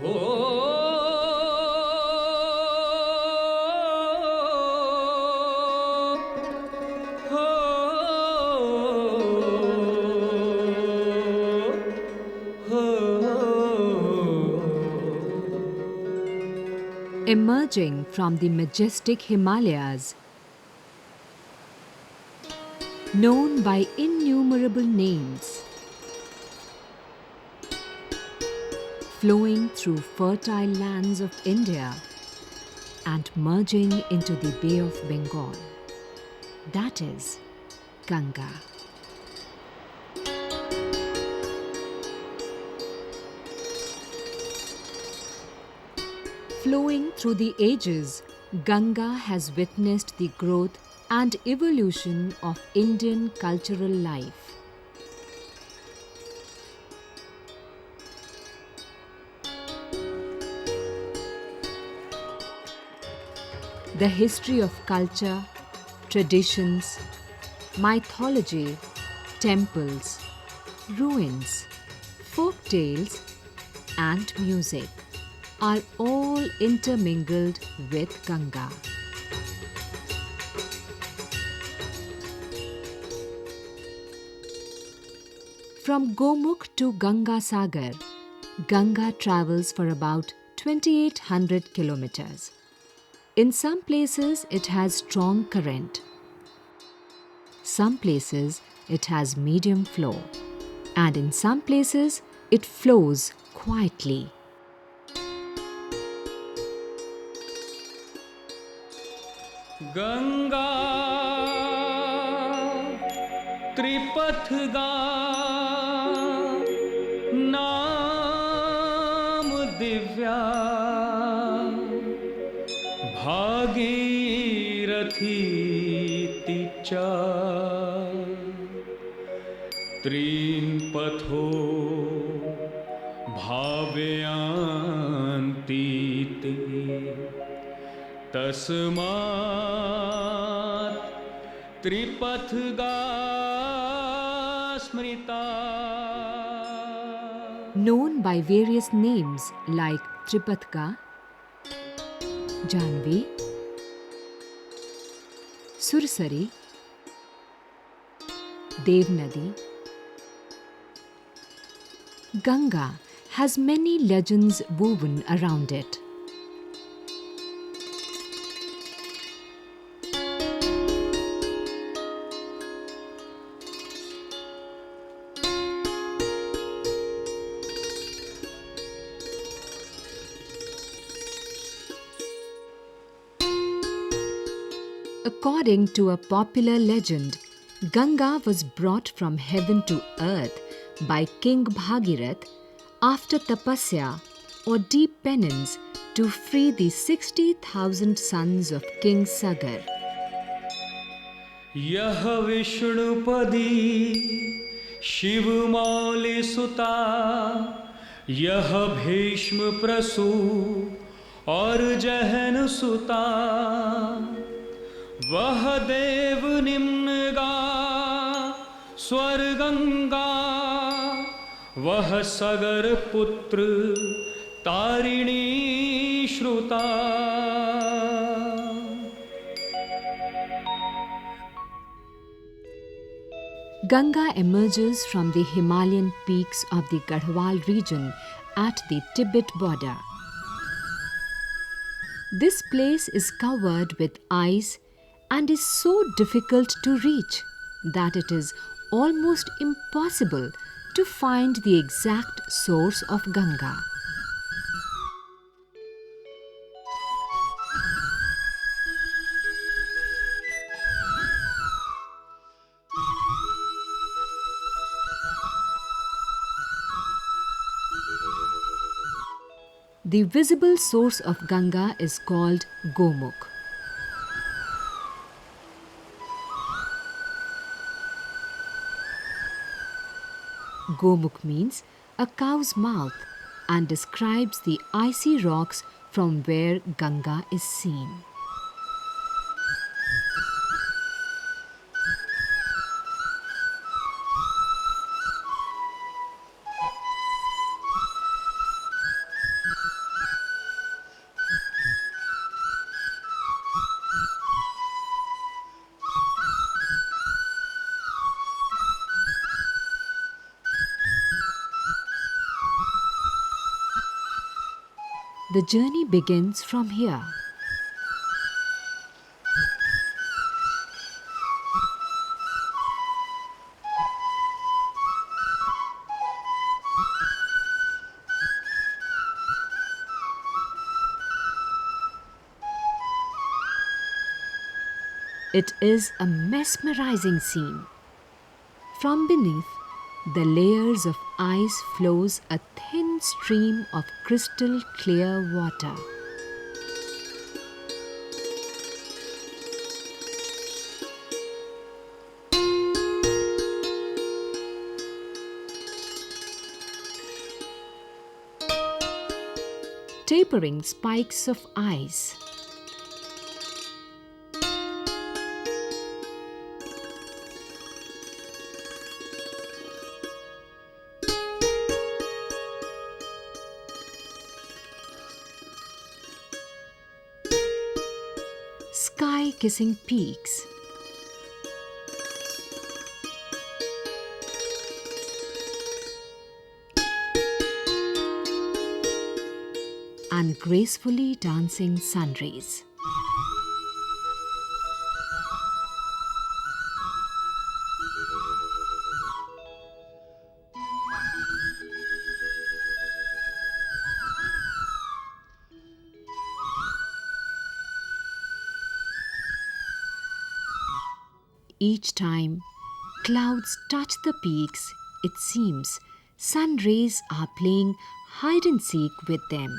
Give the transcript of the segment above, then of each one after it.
हो Emerging from the majestic Himalayas, known by innumerable names, flowing through fertile lands of India and merging into the Bay of Bengal. That is Ganga. Flowing through the ages, Ganga has witnessed the growth and evolution of Indian cultural life. The history of culture, traditions, mythology, temples, ruins, folk tales, and music are all intermingled with Ganga. From Gomukh to Ganga Sagar, Ganga travels for about 2800 kilometers. In some places, it has strong current. Some places, it has medium flow. And in some places, it flows quietly. Ganga Tripathaga नाम दिव्या भागीरथी तिचा त्रीन पथो भावयान्ति ते तस्मात् त्रिपथगा स्मृता. Known by various names like Tripatka, Janvi, Sursari, Devnadi, Ganga has many legends woven around it. According to a popular legend, Ganga was brought from heaven to earth by King Bhagirath after tapasya or deep penance to free the 60,000 sons of King Sagar. यह विष्णुपदी शिवमौलि सुता यह भीष्म प्रसू और जहन सुता वह देव निम्नगा स्वर गंगा वह सगर पुत्र Tarini श्रुता. Ganga emerges from the Himalayan peaks of the Garhwal region at the Tibet border. This place is covered with ice and is so difficult to reach that it is almost impossible to find the exact source of Ganga. The visible source of Ganga is called Gomukh. Gomukh means a cow's mouth and describes the icy rocks from where Ganga is seen. The journey begins from here. It is a mesmerizing scene. From beneath, the layers of ice flows a thin stream of crystal clear water. Tapering spikes of ice. Sky-kissing peaks. And gracefully dancing sun rays. Each time clouds touch the peaks, it seems sun rays are playing hide and seek with them.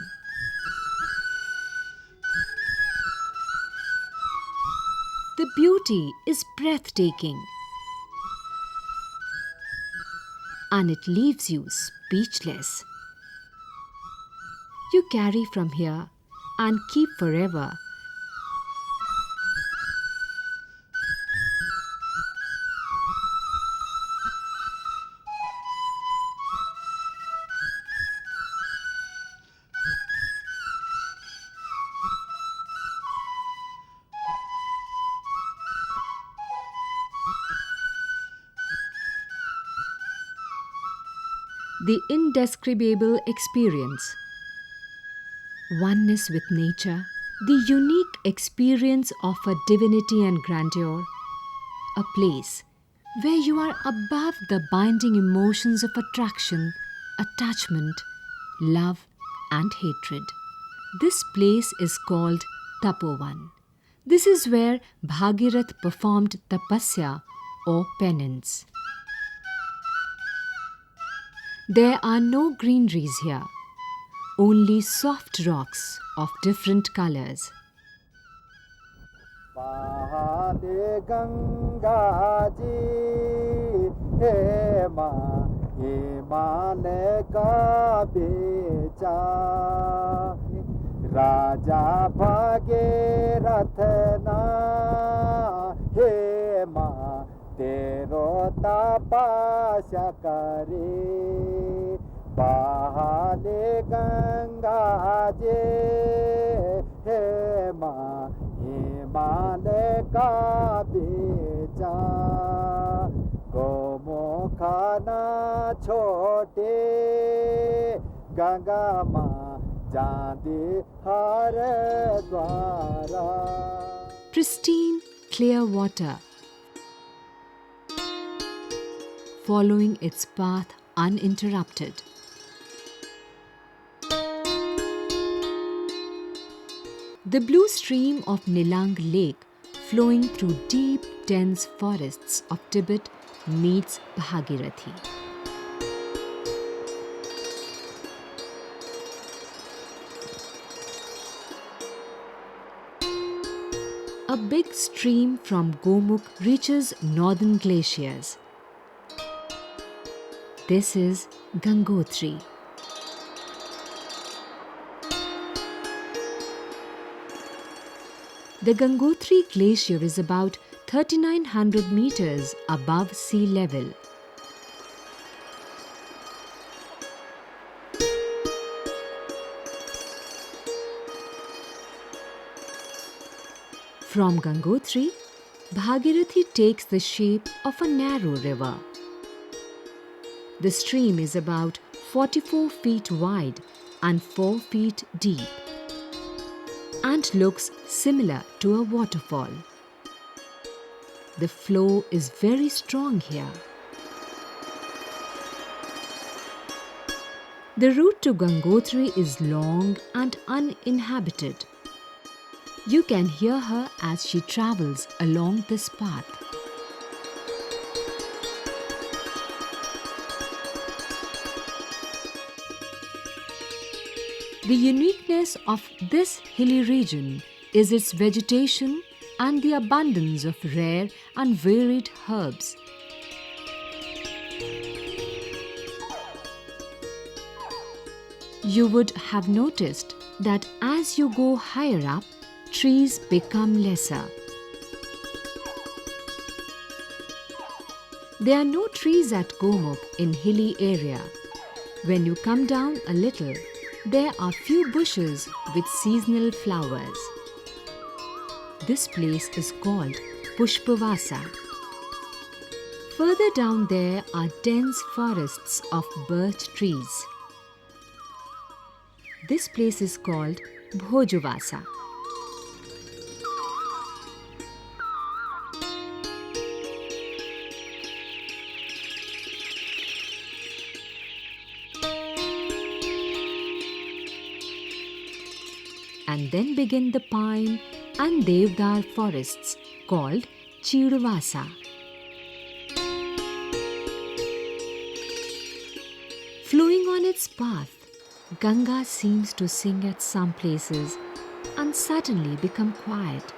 The beauty is breathtaking, and it leaves you speechless. You carry from here and keep forever. The indescribable experience. Oneness with nature, the unique experience of a divinity and grandeur, a place where you are above the binding emotions of attraction, attachment, love, and hatred. This place is called Tapovan. This is where Bhagirath performed tapasya or penance. There are no greeneries here, only soft rocks of different colors. Bahade Ganga ji, he ma, Himale ka becha, Raja Bhagirath na, he ma, tero tapasya kare. Bahale Ganga ji, he ma, Himale ka becha, Gomukha na chote, Ganga ma jandi har dwara. Pristine, clear water, following its path uninterrupted. The blue stream of Nilang Lake, flowing through deep, dense forests of Tibet, meets Bhagirathi. A big stream from Gomukh reaches northern glaciers. This is Gangotri. The Gangotri Glacier is about 3,900 meters above sea level. From Gangotri, Bhagirathi takes the shape of a narrow river. The stream is about 44 feet wide and 4 feet deep and looks similar to a waterfall. The flow is very strong here. The route to Gangotri is long and uninhabited. You can hear her as she travels along this path. The uniqueness of this hilly region is its vegetation and the abundance of rare and varied herbs. You would have noticed that as you go higher up, trees become lesser. There are no trees at Gomukh in hilly area. When you come down a little, there are few bushes with seasonal flowers. This place is called Pushpavasa. Further down there are dense forests of birch trees. This place is called Bhojavasa. And then begin the pine and devdar forests called Chidvasa. Flowing on its path, Ganga seems to sing at some places and suddenly become quiet.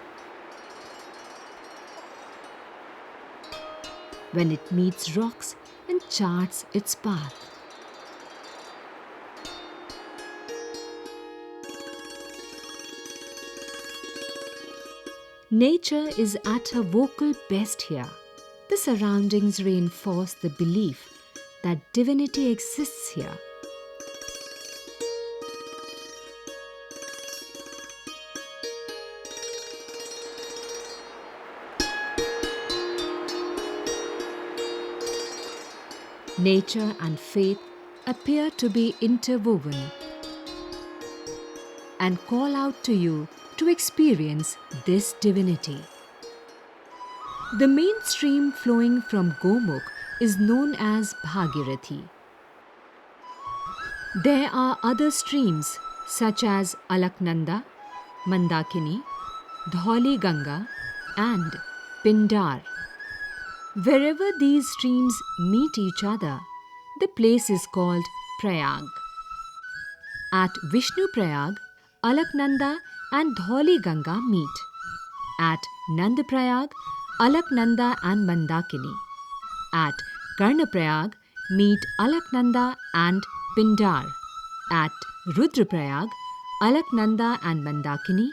When it meets rocks and charts its path. Nature is at her vocal best here. The surroundings reinforce the belief that divinity exists here. Nature and faith appear to be interwoven and call out to you to experience this divinity. The main stream flowing from Gomukh is known as Bhagirathi. There are other streams such as Alaknanda, Mandakini, Dhauli Ganga and Pindar. Wherever these streams meet each other, the place is called Prayag. At Vishnu Prayag, Alaknanda and Dhauli Ganga meet. At Nandaprayag, Alaknanda and Mandakini. At Karnaprayag meet Alaknanda and Pindar. At Rudraprayag, Alaknanda and Mandakini.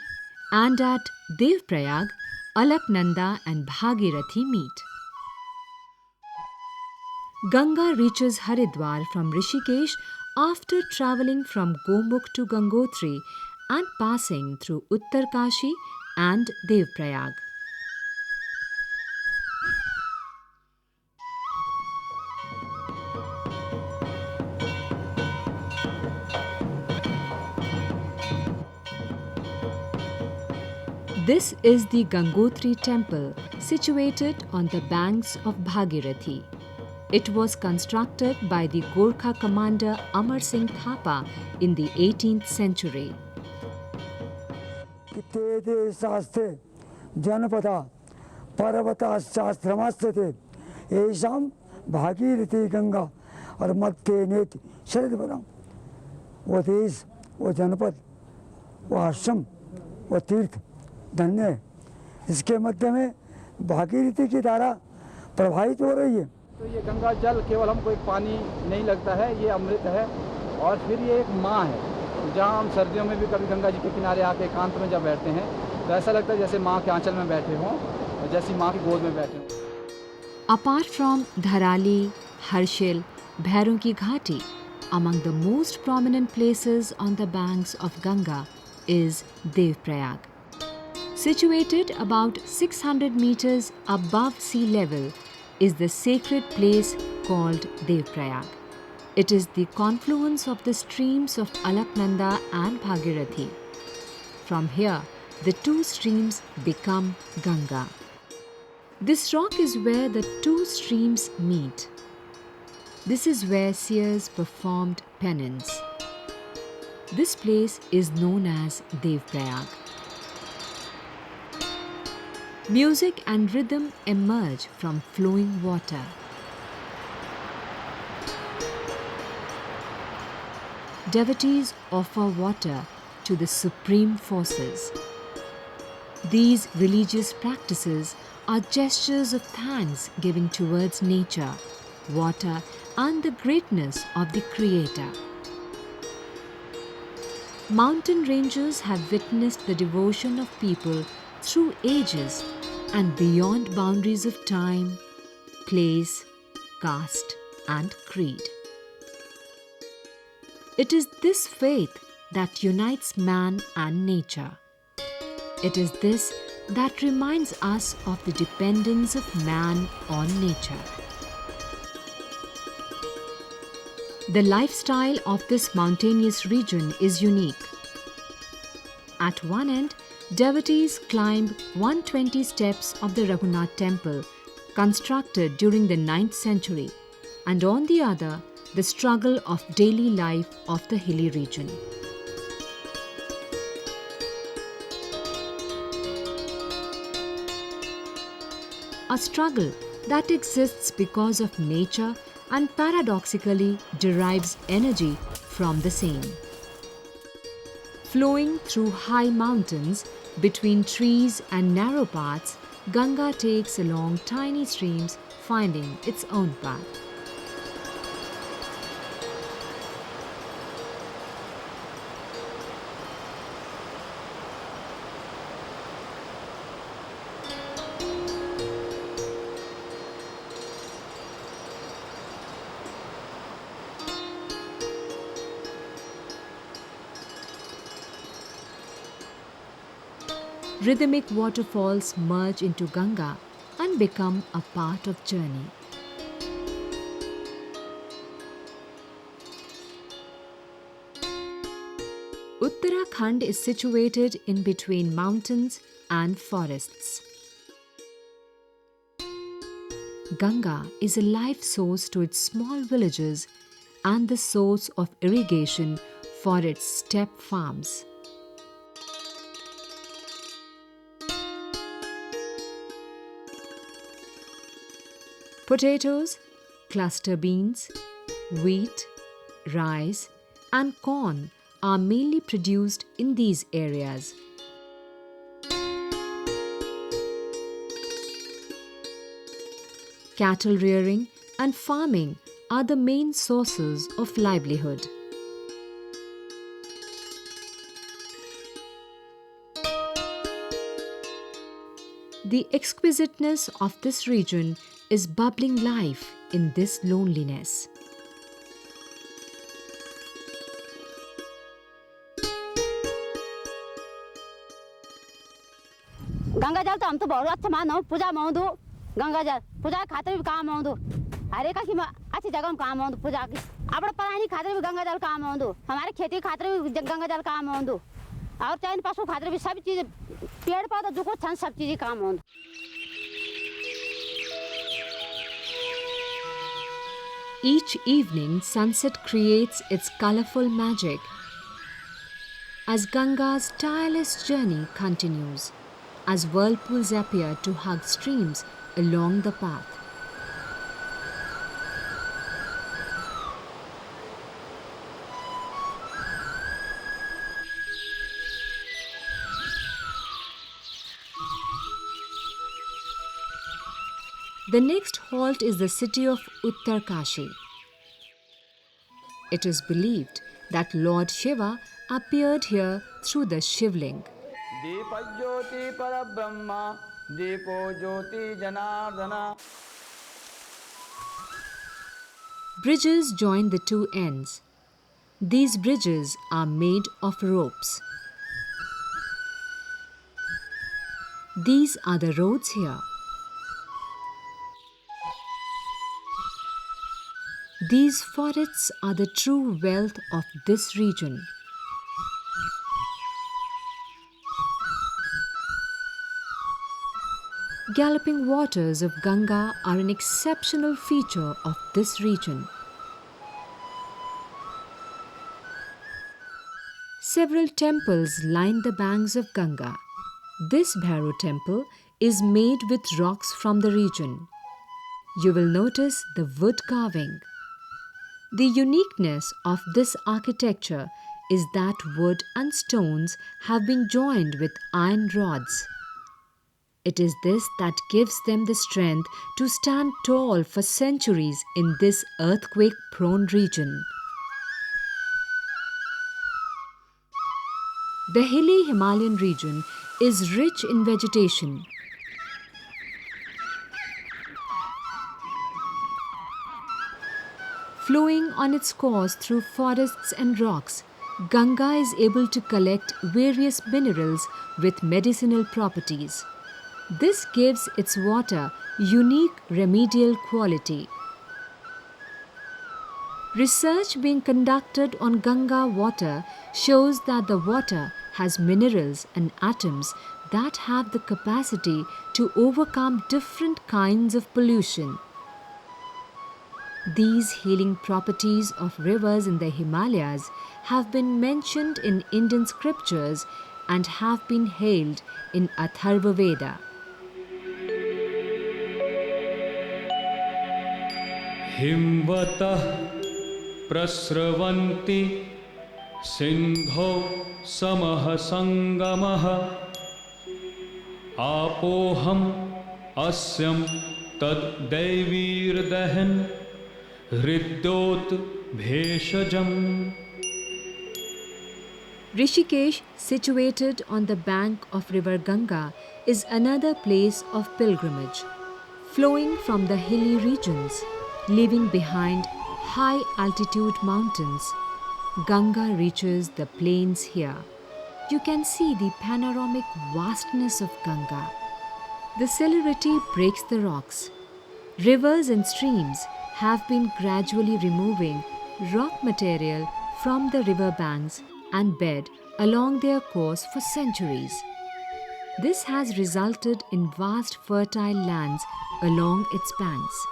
And at Devprayag, Alaknanda and Bhagirathi meet. Ganga reaches Haridwar from Rishikesh after travelling from Gomukh to Gangotri and passing through Uttarkashi and Devprayag. This is the Gangotri temple situated on the banks of Bhagirathi. It was constructed by the Gorkha commander Amar Singh Thapa in the 18th century. ते शास्त्रे जनपदा पर्वता शास्त्रमस्ते येषां भागीरथी गंगा और मध्य नेति शरदपदम। वो देश, वो जनपद, वो आश्रम, वो तीर्थ धन्य है। इसके मध्य में भागीरथी की धारा प्रवाहित हो रही है। तो ये गंगा जल केवल हमको एक पानी नहीं लगता है, ये अमृत है और फिर ये एक माँ है। जहाँ हम सर्दियों में भी कभी गंगा जी के किनारे आके एकांत में जब बैठते हैं तो ऐसा लगता है जैसे माँ के आंचल में बैठे हों और जैसी माँ की गोद में बैठे हों। Apart from Dharali, Harshil, Bhairun Ki Ghati, among the most prominent places on the banks of Ganga is Devprayag. Situated about 600 meters above sea level is the sacred place called Devprayag. It is the confluence of the streams of Alaknanda and Bhagirathi. From here, the two streams become Ganga. This rock is where the two streams meet. This is where seers performed penance. This place is known as Devprayag. Music and rhythm emerge from flowing water. Devotees offer water to the supreme forces. These religious practices are gestures of thanks giving towards nature, water, and the greatness of the Creator. Mountain ranges have witnessed the devotion of people through ages and beyond boundaries of time, place, caste, and creed. It is this faith that unites man and nature. It is this that reminds us of the dependence of man on nature. The lifestyle of this mountainous region is unique. At one end, devotees climb 120 steps of the Raghunath temple, constructed during the 9th century, and on the other, the struggle of daily life of the hilly region. A struggle that exists because of nature and paradoxically derives energy from the same. Flowing through high mountains, between trees and narrow paths, Ganga takes along tiny streams, finding its own path. Rhythmic waterfalls merge into Ganga and become a part of journey. Uttarakhand is situated in between mountains and forests. Ganga is a life source to its small villages and the source of irrigation for its steppe farms. Potatoes, cluster beans, wheat, rice, and corn are mainly produced in these areas. Cattle rearing and farming are the main sources of livelihood. The exquisiteness of this region is bubbling life in this loneliness. Ganga जल तो हम तो बहुत अच्छा मानो पूजा मानदो गंगा जल पूजा खातिर भी काम आउंदो हर एक अच्छी जगह में काम आउंदो पूजा की अपने पानी खातिर भी गंगा जल काम आउंदो हमारे खेती खातिर भी गंगा जल काम आउंदो और चाहे पशु खातिर भी सब चीज पेड़ पौधा जो कुछ सब चीज काम आउंदो. Each evening, sunset creates its colorful magic as Ganga's tireless journey continues, as whirlpools appear to hug streams along the path. The next halt is the city of Uttarkashi. It is believed that Lord Shiva appeared here through the Shivling. Deepajyoti Parabrahma, Deepo Jyoti Janardana. Bridges join the two ends. These bridges are made of ropes. These are the roads here. These forests are the true wealth of this region. Galloping waters of Ganga are an exceptional feature of this region. Several temples line the banks of Ganga. This Bhairo temple is made with rocks from the region. You will notice the wood carving. The uniqueness of this architecture is that wood and stones have been joined with iron rods. It is this that gives them the strength to stand tall for centuries in this earthquake-prone region. The hilly Himalayan region is rich in vegetation. Flowing on its course through forests and rocks, Ganga is able to collect various minerals with medicinal properties. This gives its water unique remedial quality. Research being conducted on Ganga water shows that the water has minerals and atoms that have the capacity to overcome different kinds of pollution. These healing properties of rivers in the Himalayas have been mentioned in Indian scriptures and have been hailed in Atharva Veda. हिमवतः प्रस्रवन्ति सिन्धौ समः संगमः आपोहम् अस्यं तद्दैवीर्दहन् हृद्योत भेषजम्. Rishikesh, situated on the bank of river Ganga, is another place of pilgrimage. Flowing from the hilly regions, leaving behind high altitude mountains, Ganga reaches the plains here. You can see the panoramic vastness of Ganga. The celerity breaks the rocks. Rivers and streams have been gradually removing rock material from the river banks and bed along their course for centuries. This has resulted in vast fertile lands along its banks.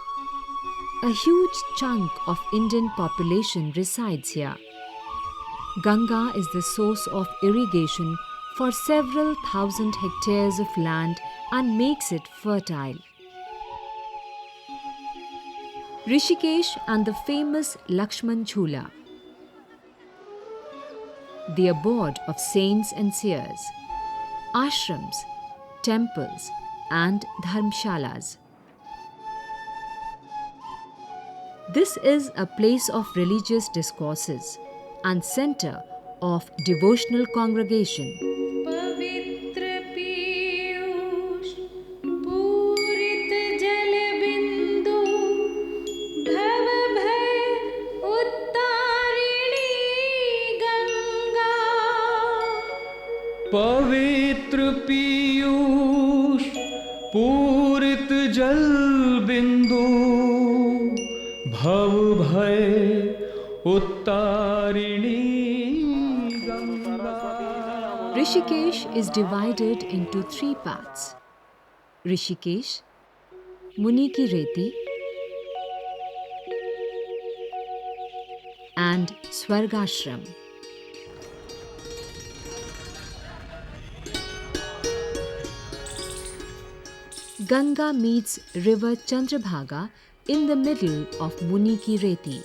A huge chunk of Indian population resides here. Ganga is the source of irrigation for several thousand hectares of land and makes it fertile. Rishikesh and the famous Lakshman Jhula, the abode of saints and seers, ashrams, temples, and dharmshalas. This is a place of religious discourses and center of devotional congregation. पवित्र पीयूष पूरित जल बिंदु भव भय उत्तारिणी गंगा. पवित्र पीयूष पूरित जल बिंदु भव भय उत्तारिणी Ganga. Rishikesh is divided into three parts: Rishikesh, Muni Ki Reti, and Swargashram. Ganga meets river Chandrabhaga in the middle of Muni Ki Reti.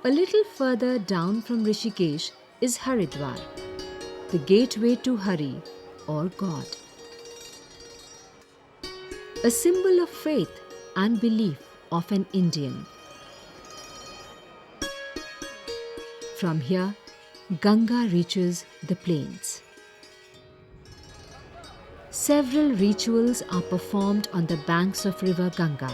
A little further down from Rishikesh is Haridwar, the gateway to Hari or God. A symbol of faith and belief of an Indian. From here, Ganga reaches the plains. Several rituals are performed on the banks of river Ganga.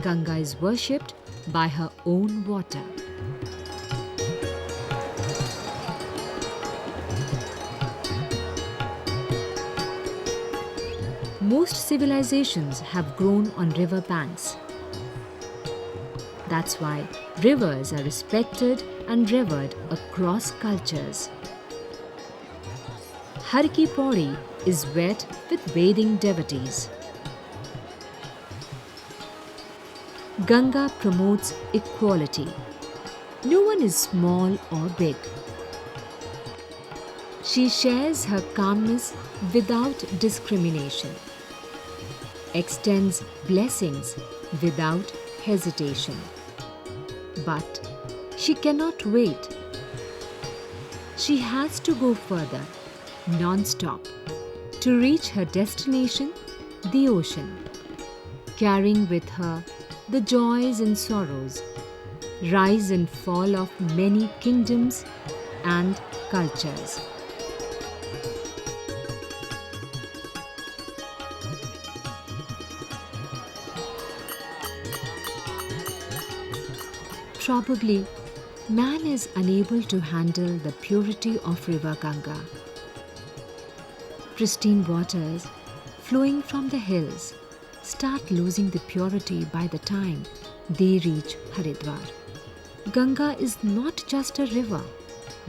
Ganga is worshipped by her own water. Most civilizations have grown on river banks. That's why rivers are respected and revered across cultures. Har Ki Pauri is wet with bathing devotees. Ganga promotes equality. No one is small or big. She shares her calmness without discrimination, extends blessings without hesitation. But she cannot wait. She has to go further, non-stop, to reach her destination, the ocean, carrying with her the joys and sorrows, rise and fall of many kingdoms and cultures. Probably, man is unable to handle the purity of River Ganga. Pristine waters flowing from the hills start losing the purity by the time they reach Haridwar. Ganga is not just a river,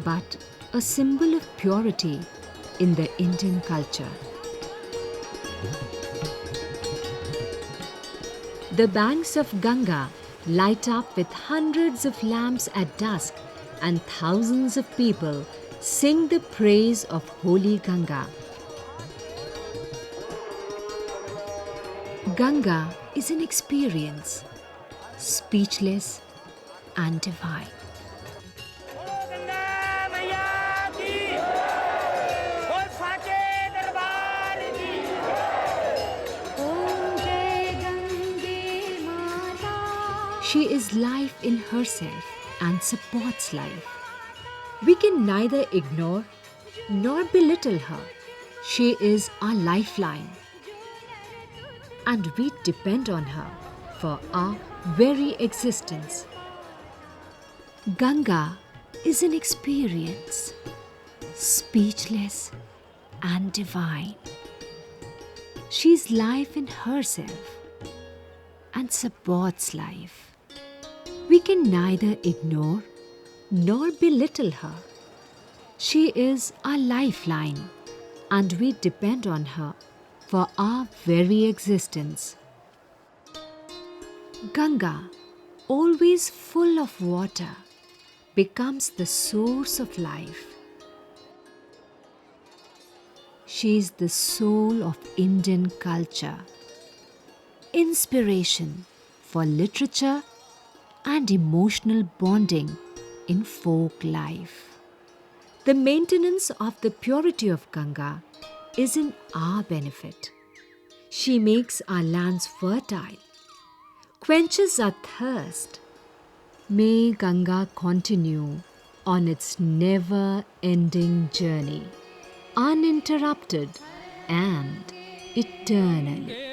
but a symbol of purity in the Indian culture. The banks of Ganga light up with hundreds of lamps at dusk, and thousands of people sing the praise of holy Ganga. Ganga is an experience, speechless and divine. She is life in herself and supports life. We can neither ignore nor belittle her. She is our lifeline, and we depend on her for our very existence. Ganga is an experience, speechless and divine. She is life in herself and supports life. We can neither ignore nor belittle her. She is our lifeline, and we depend on her for our very existence. Ganga, always full of water, becomes the source of life. She is the soul of Indian culture, inspiration for literature and emotional bonding in folk life. The maintenance of the purity of Ganga is in our benefit. She makes our lands fertile, quenches our thirst. May Ganga continue on its never-ending journey, uninterrupted and eternally.